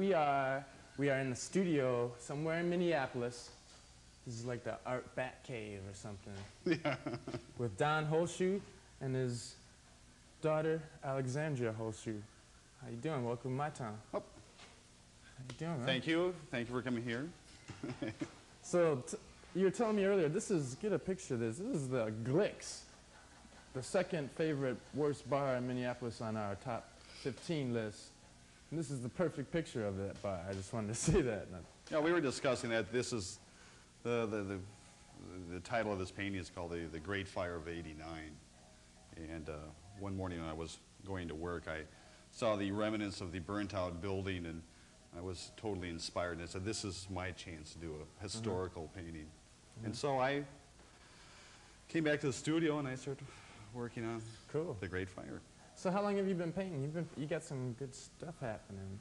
we are in the studio somewhere in Minneapolis. This is like the art bat cave or something. Yeah. With Don Holzschuh and his daughter Alexandria Holzschuh. How you doing? Welcome to my town. Oh. How you doing, man? Thank you. Thank you for coming here. So you were telling me earlier, get a picture of this. This is the Glicks, the second favorite worst bar in Minneapolis on our top 15 list. And this is the perfect picture of that bar. I just wanted to say that. Yeah, we were discussing that. This is the title of this painting is called the Great Fire of '89. And one morning when I was going to work, I saw the remnants of the burnt-out building, and I was totally inspired. And I said, "This is my chance to do a historical painting." And so I came back to the studio and I started working on the Great Fire. So how long have you been painting? You got some good stuff happening.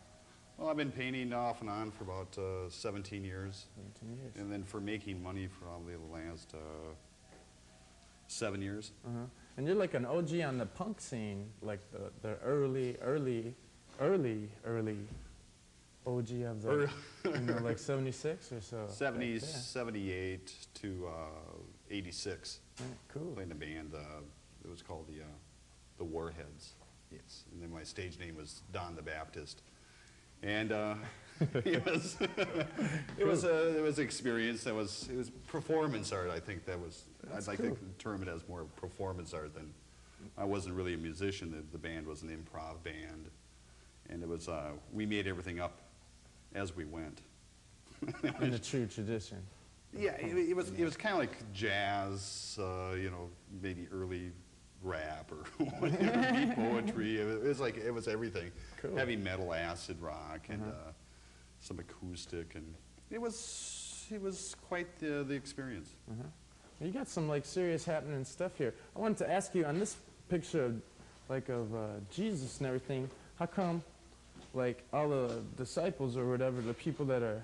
Well, I've been painting off and on for about 17 years. 17 years. And then for making money for probably the last 7 years. And you're like an OG on the punk scene, like the early OG of the, like 76 or so. 70, 78 to 86. Yeah, cool. Playing a band. It was called the Warheads. Yes. And then my stage name was Don the Baptist. And it was an experience. It was performance art. I think that was. I'd like to term it as more performance art than. I wasn't really a musician. The band was an improv band, and it was. We made everything up as we went. In a true tradition. Yeah, it was kind of like jazz. Maybe early rap or whatever, beat poetry. It was everything. Cool. Heavy metal, acid rock, and some acoustic, and it was quite the experience. You got some like serious happening stuff here. I wanted to ask you on this picture, of Jesus and everything. How come, like all the disciples or whatever, the people that are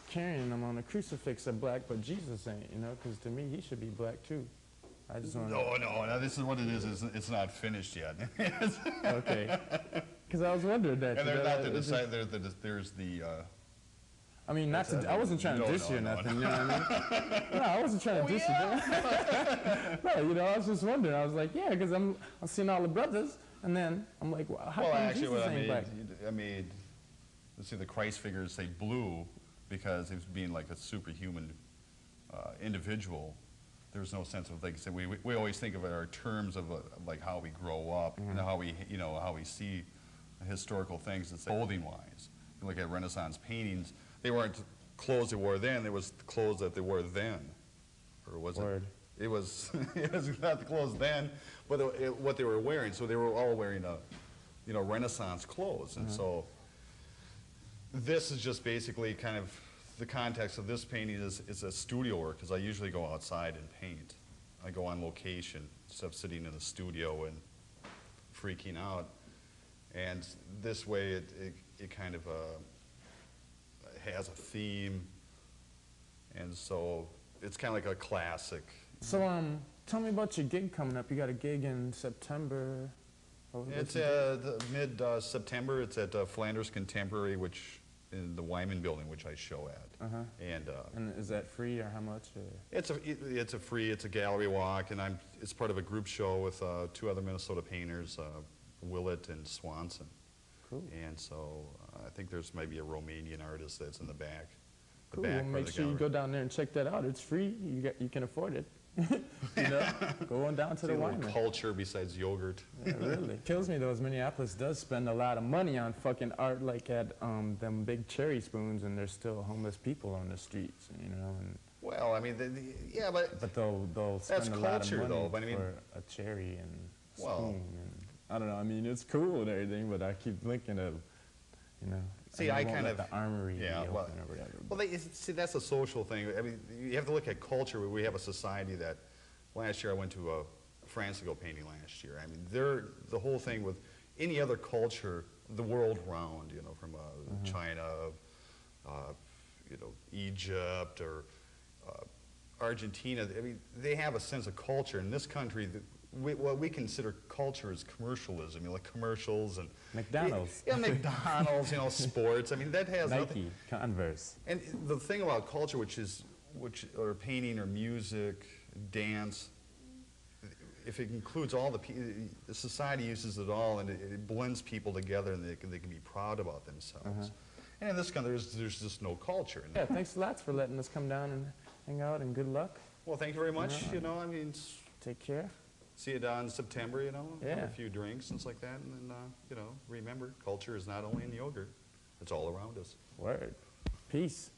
carrying them on a crucifix are black, but Jesus ain't? You know, because to me he should be black too. I just want No, this is what it is. It's not finished yet. Okay. Because I was wondering that. And they're not the disciples. There's the. I mean, I wasn't trying to diss you or nothing. You know what I mean? No, I wasn't trying to diss you. No, I was just wondering. I was like, yeah, because I'm seeing all the brothers, and then I'm like, well, how come actually, Jesus ain't black? I made. Let's see, the Christ figures say blue because he was being like a superhuman individual. There's no sense of, like I said, we always think of our terms of like how we grow up and how we see historical things. And clothing-wise, you look at Renaissance paintings, they weren't clothes they wore then; it was clothes that they wore then, or was it? It was it was not the clothes then, but what they were wearing. So they were all wearing Renaissance clothes, and so this is just basically kind of. The context of this painting is a studio work, because I usually go outside and paint. I go on location instead of sitting in the studio and freaking out. And this way it kind of has a theme, and so it's kind of like a classic. So tell me about your gig coming up. You got a gig in September. It's mid-September. It's at Flanders Contemporary, which in the Wyman building, which I show at. And is that free or how much? It's a gallery walk, and it's part of a group show with 2 other Minnesota painters, Willett and Swanson. Cool. And so I think there's maybe a Romanian artist that's in the back. Cool. Well, make sure you go down there and check that out. It's free. You can afford it. Go on down to the Wyman. Culture besides yogurt. Yeah, really. Kills me though, is Minneapolis does spend a lot of money on fucking art, like at them big cherry spoons, and there's still homeless people on the streets, And well, I mean, but they'll spend a lot of money though, but I mean, for a cherry and spoon, and I don't know. I mean, it's cool and everything, but I keep thinking of, See, I kind of the armory. Well, see, that's a social thing. I mean, you have to look at culture. We have a society that. Last year, I went to France to go painting last year. I mean, the whole thing with any other culture, the world round, from China, Egypt or Argentina. I mean, they have a sense of culture. In this country, what we consider culture is commercialism, you know, like commercials and McDonald's. Yeah, McDonald's, you know, sports. I mean, that has Nike, nothing. Converse. And the thing about culture, or painting or music, dance, if it includes all the society uses it all, and it blends people together, and they can be proud about themselves. And in this country, there's just no culture. Yeah, thanks lots for letting us come down and hang out, and good luck. Well, thank you very much. Yeah. You know, I mean, Take care. see you down in September. You know, Yeah. have a few drinks, things like that, and then you know, remember, culture is not only in yogurt; it's all around us. Word. Peace.